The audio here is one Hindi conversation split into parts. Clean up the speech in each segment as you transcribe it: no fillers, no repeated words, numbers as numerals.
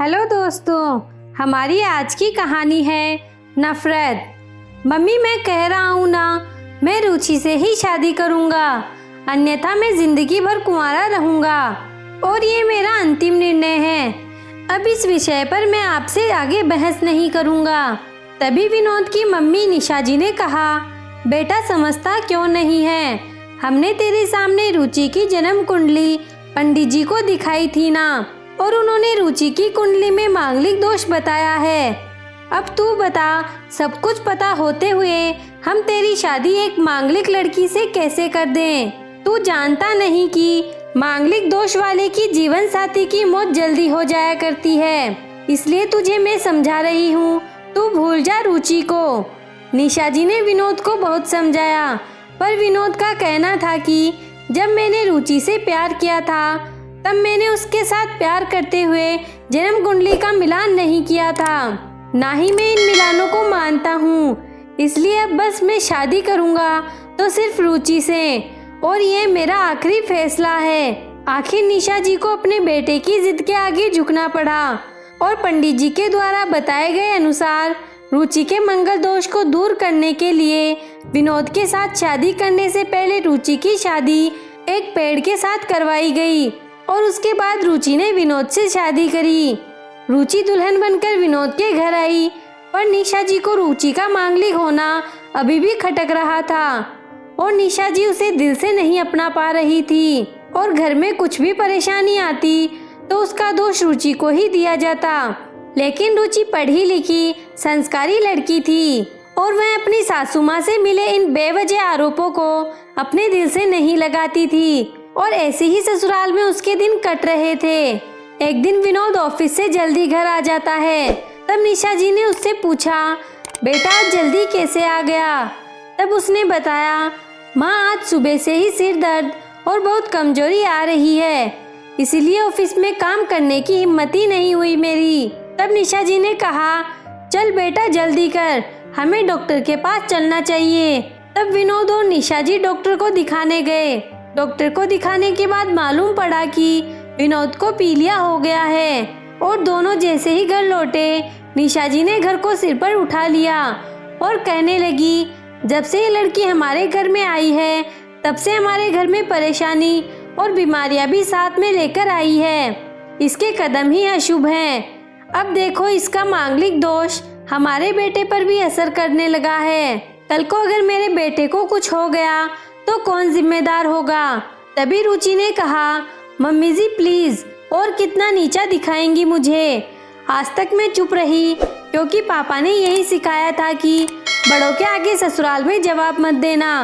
हेलो दोस्तों, हमारी आज की कहानी है नफरत। मम्मी, मैं कह रहा हूँ ना, मैं रुचि से ही शादी करूँगा, अन्यथा मैं जिंदगी भर कुंवारा रहूँगा और ये मेरा अंतिम निर्णय है। अब इस विषय पर मैं आपसे आगे बहस नहीं करूँगा। तभी विनोद की मम्मी निशा जी ने कहा, बेटा समझता क्यों नहीं है, हमने तेरे सामने रुचि की जन्म कुंडली पंडित जी को दिखाई थी ना, और उन्होंने रुचि की कुंडली में मांगलिक दोष बताया है। अब तू बता, सब कुछ पता होते हुए हम तेरी शादी एक मांगलिक लड़की से कैसे कर दें? तू जानता नहीं कि मांगलिक दोष वाले की जीवन साथी की मौत जल्दी हो जाया करती है, इसलिए तुझे मैं समझा रही हूँ, तू भूल जा रुचि को। निशा जी ने विनोद को बहुत समझाया, पर विनोद का कहना था कि जब मैंने रुचि से प्यार किया था तब मैंने उसके साथ प्यार करते हुए जन्म कुंडली का मिलान नहीं किया था, ना ही मैं इन मिलानों को मानता हूँ। इसलिए अब बस मैं शादी करूँगा तो सिर्फ रुचि से, और ये मेरा आखिरी फैसला है। आखिर निशा जी को अपने बेटे की जिद के आगे झुकना पड़ा और पंडित जी के द्वारा बताए गए अनुसार रुचि के मंगल दोष को दूर करने के लिए विनोद के साथ शादी करने से पहले रुचि की शादी एक पेड़ के साथ करवाई गई और उसके बाद रुचि ने विनोद से शादी करी। रुचि दुल्हन बनकर विनोद के घर आई, पर निशा जी को रुचि का मांगलिक होना अभी भी खटक रहा था और निशा जी उसे दिल से नहीं अपना पा रही थी, और घर में कुछ भी परेशानी आती तो उसका दोष रुचि को ही दिया जाता। लेकिन रुचि पढ़ी लिखी संस्कारी लड़की थी और वह अपनी सासू माँ से मिले इन बेवजह आरोपों को अपने दिल से नहीं लगाती थी, और ऐसे ही ससुराल में उसके दिन कट रहे थे। एक दिन विनोद ऑफिस से जल्दी घर आ जाता है। तब निशा जी ने उससे पूछा, बेटा आज जल्दी कैसे आ गया? तब उसने बताया, माँ आज सुबह से ही सिर दर्द और बहुत कमजोरी आ रही है, इसीलिए ऑफिस में काम करने की हिम्मत ही नहीं हुई मेरी। तब निशा जी ने कहा, चल बेटा जल्दी कर, हमें डॉक्टर के पास चलना चाहिए। तब विनोद और निशा जी डॉक्टर को दिखाने गए। डॉक्टर को दिखाने के बाद मालूम पड़ा कि विनोद को पीलिया हो गया है, और दोनों जैसे ही घर लौटे निशा जी ने घर को सिर पर उठा लिया और कहने लगी, जब से ये लड़की हमारे घर में आई है तब से हमारे घर में परेशानी और बीमारियां भी साथ में लेकर आई है, इसके कदम ही अशुभ हैं। अब देखो इसका मांगलिक दोष हमारे बेटे पर भी असर करने लगा है, कल को अगर मेरे बेटे को कुछ हो गया तो कौन जिम्मेदार होगा? तभी रुचि ने कहा, मम्मी जी प्लीज, और कितना नीचा दिखाएंगी मुझे? आज तक मैं चुप रही क्योंकि पापा ने यही सिखाया था कि बड़ों के आगे ससुराल में जवाब मत देना,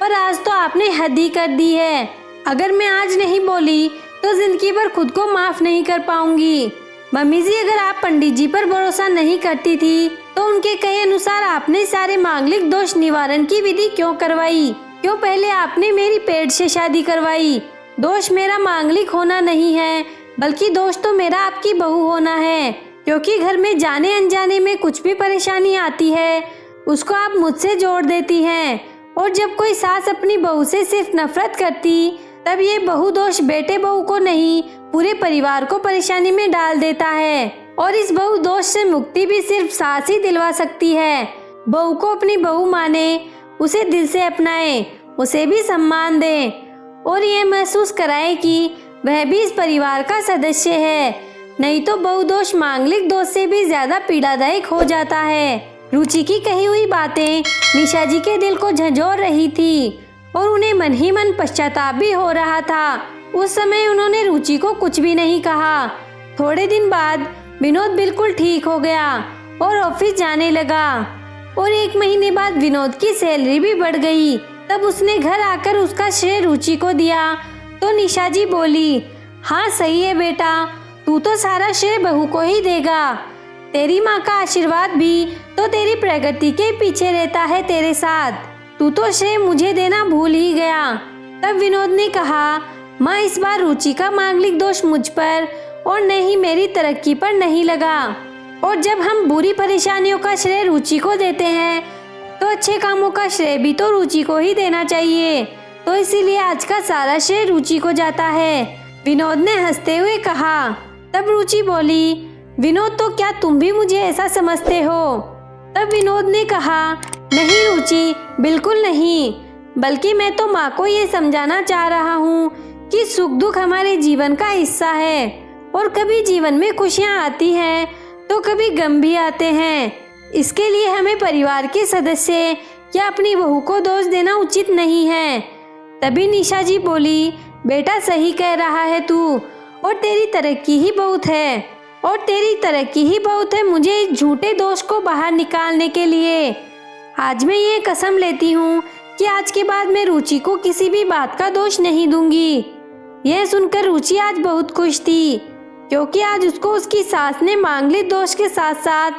पर आज तो आपने हद ही कर दी है। अगर मैं आज नहीं बोली तो जिंदगी भर खुद को माफ नहीं कर पाऊंगी। मम्मी जी, अगर आप पंडित जी पर भरोसा नहीं करती थी तो उनके कहे अनुसार आपने सारे मांगलिक दोष निवारण की विधि क्यों करवाई? क्यों पहले आपने मेरी पेट से शादी करवाई? दोष मेरा मांगलिक होना नहीं है, बल्कि दोष तो मेरा आपकी बहू होना है, क्योंकि घर में जाने अनजाने में कुछ भी परेशानी आती है उसको आप मुझसे जोड़ देती हैं, और जब कोई सास अपनी बहू से सिर्फ नफरत करती तब ये बहू दोष बेटे बहू को नहीं पूरे परिवार को परेशानी में डाल देता है, और इस बहू दोष से मुक्ति भी सिर्फ सास ही दिलवा सकती है। बहू को अपनी बहू माने, उसे दिल से अपनाए, उसे भी सम्मान दे और ये महसूस कराए कि वह भी इस परिवार का सदस्य है, नहीं तो बहू दोष मांगलिक दोष से भी ज्यादा पीड़ादायक हो जाता है। रुचि की कही हुई बातें निशा जी के दिल को झंझोर रही थी और उन्हें मन ही मन पश्चाताप भी हो रहा था। उस समय उन्होंने रुचि को कुछ भी नहीं कहा। थोड़े दिन बाद विनोद बिल्कुल ठीक हो गया और ऑफिस जाने लगा, और 1 महीने बाद विनोद की सैलरी भी बढ़ गई। तब उसने घर आकर उसका श्रेय रुचि को दिया तो निशा जी बोली, हाँ सही है बेटा, तू तो सारा श्रेय बहू को ही देगा, तेरी माँ का आशीर्वाद भी तो तेरी प्रगति के पीछे रहता है तेरे साथ, तू तो श्रेय मुझे देना भूल ही गया। तब विनोद ने कहा, माँ इस बार रुचि का मांगलिक दोष मुझ पर और नहीं मेरी तरक्की पर नहीं लगा, और जब हम बुरी परेशानियों का श्रेय रुचि को देते हैं तो अच्छे कामों का श्रेय भी तो रुचि को ही देना चाहिए, तो इसीलिए आज का सारा श्रेय रुचि को जाता है, विनोद ने हंसते हुए कहा। तब रुचि बोली, विनोद, तो क्या तुम भी मुझे ऐसा समझते हो? तब विनोद ने कहा, नहीं रुचि, बिल्कुल नहीं, बल्कि मैं तो माँ को ये समझाना चाह रहा हूँ कि सुख दुख हमारे जीवन का हिस्सा है और कभी जीवन में खुशियाँ आती हैं तो कभी गम भी आते हैं। इसके लिए हमें परिवार के सदस्य या अपनी बहू को दोष देना उचित नहीं है। तभी निशा जी बोली, बेटा सही कह रहा है तू, और तेरी तरक्की ही बहुत है मुझे इस झूठे दोष को बाहर निकालने के लिए। आज मैं ये कसम लेती हूँ कि आज के बाद मैं रुचि को किसी भी बात का दोष नहीं दूंगी। यह सुनकर रुचि आज बहुत खुश थी, क्योंकि आज उसको उसकी सास ने मांगलिक दोष के साथ साथ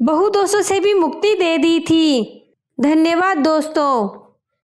बहु दोषों से भी मुक्ति दे दी थी। धन्यवाद दोस्तों।